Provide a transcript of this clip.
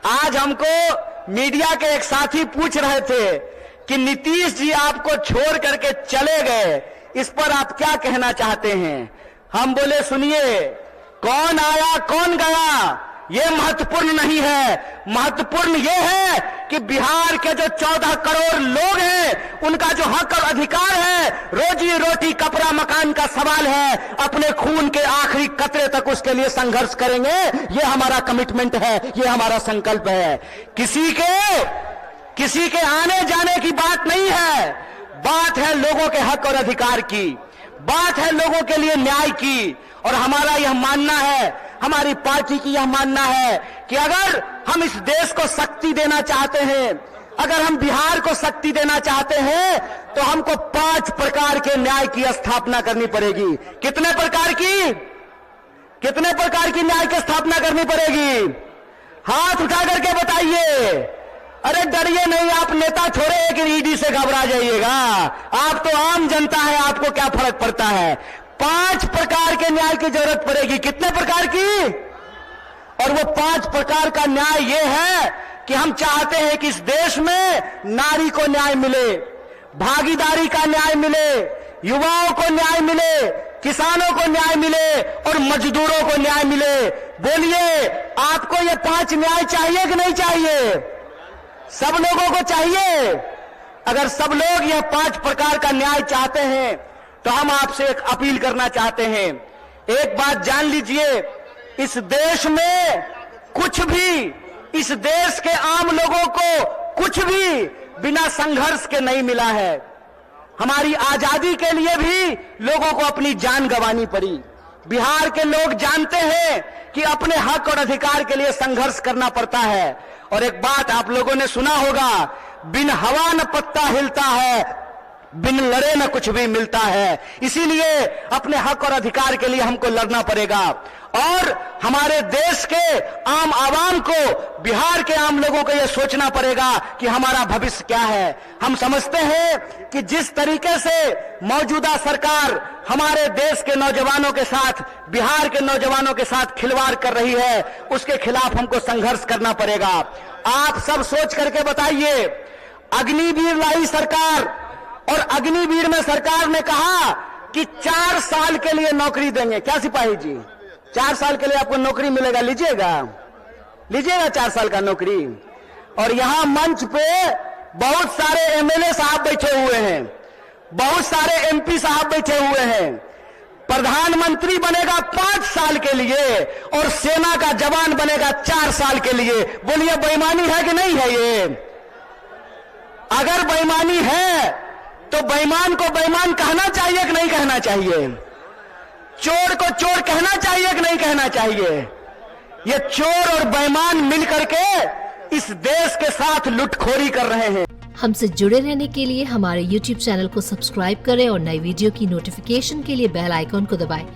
आज हमको मीडिया के एक साथी पूछ रहे थे कि नीतीश जी आपको छोड़ करके चले गए, इस पर आप क्या कहना चाहते हैं। हम बोले सुनिए, कौन आया कौन गया ये महत्वपूर्ण नहीं है, महत्वपूर्ण ये है कि बिहार के जो 14 करोड़ लोग हैं उनका जो हक और अधिकार है, रोजी रोटी कपड़ा मकान का सवाल है, अपने खून के आखिरी कतरे तक उसके लिए संघर्ष करेंगे। ये हमारा कमिटमेंट है, ये हमारा संकल्प है। किसी के आने जाने की बात नहीं है, बात है लोगों के हक और अधिकार की, बात है लोगों के लिए न्याय की। और हमारा यह मानना है, हमारी पार्टी की यह मानना है कि अगर हम इस देश को शक्ति देना चाहते हैं, अगर हम बिहार को शक्ति देना चाहते हैं, तो हमको 5 प्रकार के न्याय की स्थापना करनी पड़ेगी। कितने प्रकार की न्याय की स्थापना करनी पड़ेगी? हाथ उठा करके बताइए। अरे डरिए नहीं, आप नेता थोड़े हैं कि ईडी से घबरा जाइएगा। आप तो आम जनता है, आपको क्या फर्क पड़ता है। 5 प्रकार के न्याय की जरूरत पड़ेगी। कितने प्रकार की? और वो 5 प्रकार का न्याय ये है कि हम चाहते हैं कि इस देश में नारी को न्याय मिले, भागीदारी का न्याय मिले, युवाओं को न्याय मिले, किसानों को न्याय मिले और मजदूरों को न्याय मिले। बोलिए, आपको ये 5 न्याय चाहिए कि नहीं चाहिए? सब लोगों को चाहिए। अगर सब लोग यह 5 प्रकार का न्याय चाहते हैं तो हम आपसे एक अपील करना चाहते हैं। एक बात जान लीजिए, इस देश में कुछ भी, इस देश के आम लोगों को कुछ भी बिना संघर्ष के नहीं मिला है। हमारी आजादी के लिए भी लोगों को अपनी जान गंवानी पड़ी। बिहार के लोग जानते हैं कि अपने हक और अधिकार के लिए संघर्ष करना पड़ता है। और एक बात आप लोगों ने सुना होगा, बिन हवा न पत्ता हिलता है, बिन लड़े न कुछ भी मिलता है। इसीलिए अपने हक और अधिकार के लिए हमको लड़ना पड़ेगा। और हमारे देश के आम आवाम को, बिहार के आम लोगों को यह सोचना पड़ेगा कि हमारा भविष्य क्या है। हम समझते हैं कि जिस तरीके से मौजूदा सरकार हमारे देश के नौजवानों के साथ, बिहार के नौजवानों के साथ खिलवाड़ कर रही है, उसके खिलाफ हमको संघर्ष करना पड़ेगा। आप सब सोच करके बताइए, अग्निवीर लाई सरकार, और अग्निवीर में सरकार ने कहा कि 4 साल के लिए नौकरी देंगे। क्या सिपाही जी, 4 साल के लिए आपको नौकरी मिलेगा, लीजिएगा 4 साल का नौकरी। और यहां मंच पे बहुत सारे एमएलए साहब बैठे हुए हैं, बहुत सारे एमपी साहब बैठे हुए हैं। प्रधानमंत्री बनेगा 5 साल के लिए और सेना का जवान बनेगा 4 साल के लिए। बोलिए, बेईमानी है कि नहीं है? ये अगर बेईमानी है तो बेईमान को बेईमान कहना चाहिए कि नहीं कहना चाहिए? चोर को चोर कहना चाहिए कि नहीं कहना चाहिए? ये चोर और बेईमान मिलकर के इस देश के साथ लुटखोरी कर रहे हैं। हमसे जुड़े रहने के लिए हमारे YouTube चैनल को सब्सक्राइब करें और नई वीडियो की नोटिफिकेशन के लिए बेल आइकॉन को दबाएं।